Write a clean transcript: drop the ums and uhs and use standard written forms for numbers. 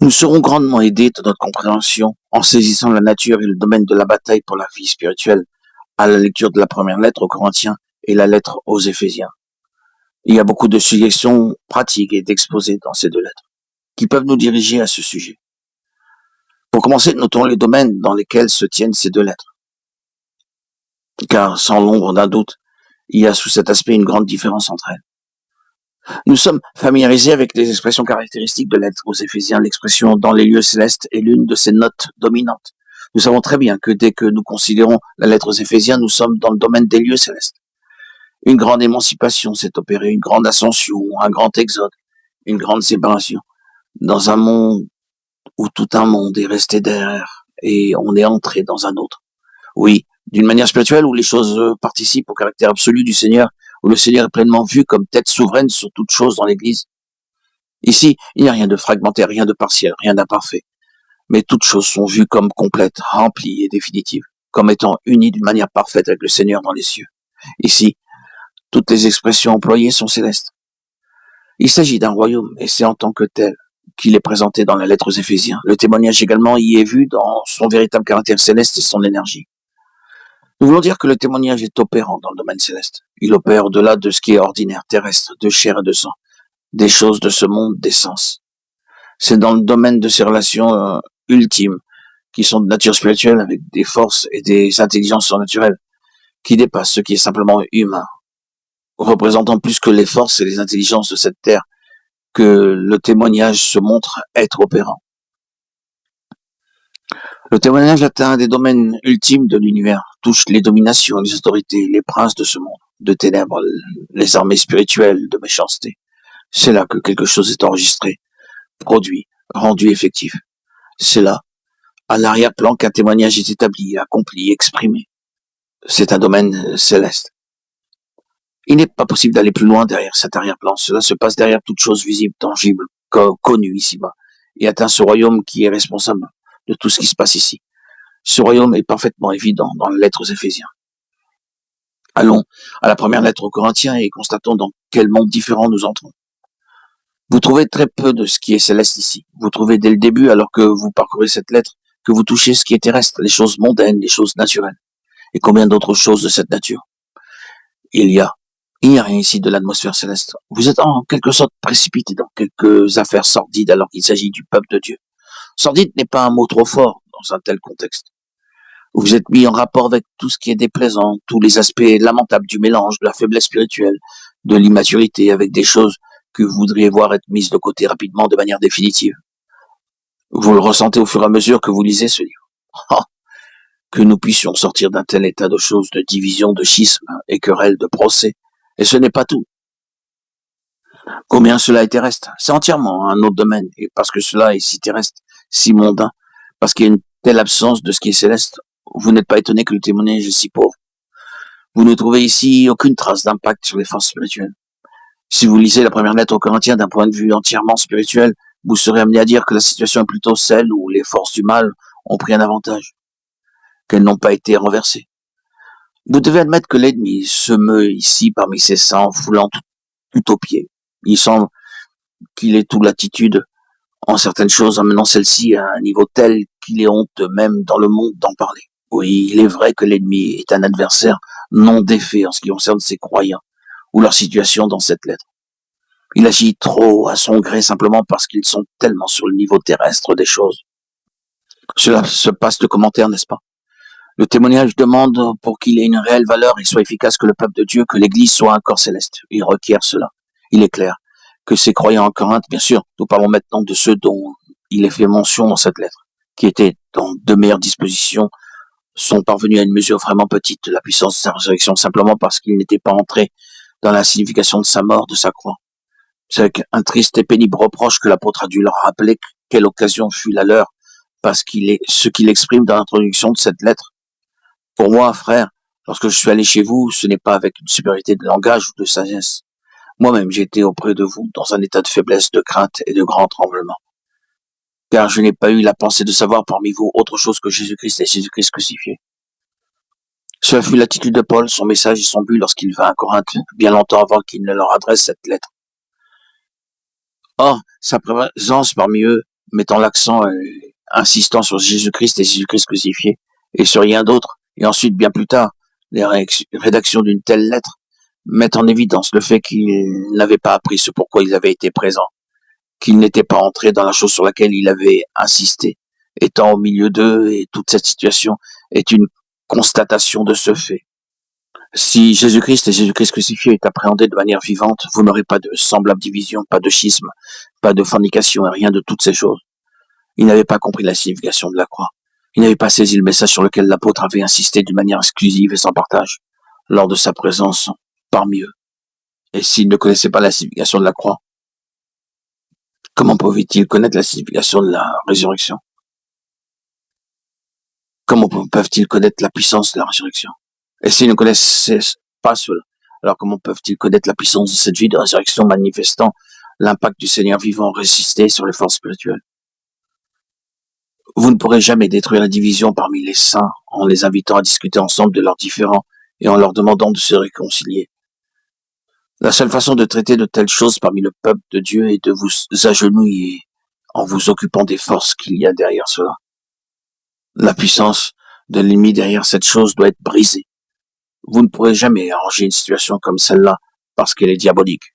Nous serons grandement aidés de notre compréhension en saisissant la nature et le domaine de la bataille pour la vie spirituelle à la lecture de la première lettre aux Corinthiens et la lettre aux Éphésiens. Il y a beaucoup de suggestions pratiques et d'exposés dans ces deux lettres qui peuvent nous diriger à ce sujet. Pour commencer, notons les domaines dans lesquels se tiennent ces deux lettres. Car, sans l'ombre d'un doute, il y a sous cet aspect une grande différence entre elles. Nous sommes familiarisés avec les expressions caractéristiques de l'être aux Éphésiens. L'expression « dans les lieux célestes » est l'une de ces notes dominantes. Nous savons très bien que dès que nous considérons la lettre aux Éphésiens, nous sommes dans le domaine des lieux célestes. Une grande émancipation s'est opérée, une grande ascension, un grand exode, une grande séparation, dans un monde où tout un monde est resté derrière et on est entré dans un autre. Oui, d'une manière spirituelle où les choses participent au caractère absolu du Seigneur, où le Seigneur est pleinement vu comme tête souveraine sur toute chose dans l'Église. Ici, il n'y a rien de fragmentaire, rien de partiel, rien d'imparfait. Mais toutes choses sont vues comme complètes, remplies et définitives, comme étant unies d'une manière parfaite avec le Seigneur dans les cieux. Ici, toutes les expressions employées sont célestes. Il s'agit d'un royaume, et c'est en tant que tel qu'il est présenté dans la lettre aux Éphésiens. Le témoignage également y est vu dans son véritable caractère céleste et son énergie. Nous voulons dire que le témoignage est opérant dans le domaine céleste. Il opère au-delà de ce qui est ordinaire, terrestre, de chair et de sang, des choses de ce monde, des sens. C'est dans le domaine de ces relations ultimes, qui sont de nature spirituelle avec des forces et des intelligences surnaturelles, qui dépassent ce qui est simplement humain, représentant plus que les forces et les intelligences de cette terre, que le témoignage se montre être opérant. Le témoignage atteint des domaines ultimes de l'univers, touche les dominations, les autorités, les princes de ce monde, de ténèbres, les armées spirituelles de méchanceté. C'est là que quelque chose est enregistré, produit, rendu effectif. C'est là, à l'arrière-plan, qu'un témoignage est établi, accompli, exprimé. C'est un domaine céleste. Il n'est pas possible d'aller plus loin derrière cet arrière-plan. Cela se passe derrière toute chose visible, tangible, connue ici-bas, et atteint ce royaume qui est responsable de tout ce qui se passe ici. Ce royaume est parfaitement évident dans la lettre aux Éphésiens. Allons à la première lettre aux Corinthiens et constatons dans quel monde différent nous entrons. Vous trouvez très peu de ce qui est céleste ici. Vous trouvez dès le début, alors que vous parcourez cette lettre, que vous touchez ce qui est terrestre, les choses mondaines, les choses naturelles. Et combien d'autres choses de cette nature? Il n'y a rien ici de l'atmosphère céleste. Vous êtes en quelque sorte précipité dans quelques affaires sordides alors qu'il s'agit du peuple de Dieu. Sordide n'est pas un mot trop fort dans un tel contexte. Vous êtes mis en rapport avec tout ce qui est déplaisant, tous les aspects lamentables du mélange, de la faiblesse spirituelle, de l'immaturité, avec des choses que vous voudriez voir être mises de côté rapidement de manière définitive. Vous le ressentez au fur et à mesure que vous lisez ce livre. Oh, que nous puissions sortir d'un tel état de choses, de division, de schisme et querelles, de procès. Et ce n'est pas tout. Combien cela est terrestre? C'est entièrement un autre domaine. Et parce que cela est si terrestre, si mondain, parce qu'il y a une telle absence de ce qui est céleste, vous n'êtes pas étonné que le témoignage est si pauvre. Vous ne trouvez ici aucune trace d'impact sur les forces spirituelles. Si vous lisez la première lettre aux Corinthiens d'un point de vue entièrement spirituel, vous serez amené à dire que la situation est plutôt celle où les forces du mal ont pris un avantage, qu'elles n'ont pas été renversées. Vous devez admettre que l'ennemi se meut ici parmi ses sangs, foulant tout au pied. Il semble qu'il ait toute l'attitude en certaines choses, amenant celle-ci à un niveau tel qu'il est honte même dans le monde d'en parler. Oui, il est vrai que l'ennemi est un adversaire non défait en ce qui concerne ses croyants ou leur situation dans cette lettre. Il agit trop à son gré simplement parce qu'ils sont tellement sur le niveau terrestre des choses. Cela se passe de commentaires, n'est-ce pas? Le témoignage demande pour qu'il ait une réelle valeur et soit efficace que le peuple de Dieu, que l'Église soit un corps céleste. Il requiert cela. Il est clair que ces croyants en Corinthe, bien sûr, nous parlons maintenant de ceux dont il est fait mention dans cette lettre, qui étaient dans de meilleures dispositions, sont parvenus à une mesure vraiment petite de la puissance de sa résurrection simplement parce qu'ils n'étaient pas entrés dans la signification de sa mort, de sa croix. C'est avec un triste et pénible reproche que l'apôtre a dû leur rappeler quelle occasion fut la leur, parce qu'il est ce qu'il exprime dans l'introduction de cette lettre. Pour moi, frère, lorsque je suis allé chez vous, ce n'est pas avec une supériorité de langage ou de sagesse. Moi-même, j'étais auprès de vous dans un état de faiblesse, de crainte et de grand tremblement. Car je n'ai pas eu la pensée de savoir parmi vous autre chose que Jésus-Christ et Jésus-Christ crucifié. Cela fut l'attitude de Paul, son message et son but lorsqu'il vint à Corinthe, bien longtemps avant qu'il ne leur adresse cette lettre. Or, sa présence parmi eux mettant l'accent insistant sur Jésus-Christ et Jésus-Christ crucifié, et sur rien d'autre. Et ensuite, bien plus tard, les rédactions d'une telle lettre mettent en évidence le fait qu'ils n'avaient pas appris ce pourquoi ils avaient été présents, qu'ils n'étaient pas entrés dans la chose sur laquelle il avait insisté, étant au milieu d'eux, et toute cette situation est une constatation de ce fait. Si Jésus-Christ et Jésus-Christ crucifié est appréhendé de manière vivante, vous n'aurez pas de semblable division, pas de schisme, pas de fornication et rien de toutes ces choses. Ils n'avaient pas compris la signification de la croix. Ils n'avaient pas saisi le message sur lequel l'apôtre avait insisté d'une manière exclusive et sans partage, lors de sa présence parmi eux. Et s'ils ne connaissaient pas la signification de la croix, comment pouvaient-ils connaître la signification de la résurrection? Comment peuvent-ils connaître la puissance de la résurrection? Et s'ils ne connaissaient pas cela, alors comment peuvent-ils connaître la puissance de cette vie de résurrection manifestant l'impact du Seigneur vivant résister sur les forces spirituelles? Vous ne pourrez jamais détruire la division parmi les saints en les invitant à discuter ensemble de leurs différends et en leur demandant de se réconcilier. La seule façon de traiter de telles choses parmi le peuple de Dieu est de vous agenouiller en vous occupant des forces qu'il y a derrière cela. La puissance de l'ennemi derrière cette chose doit être brisée. Vous ne pourrez jamais arranger une situation comme celle-là parce qu'elle est diabolique.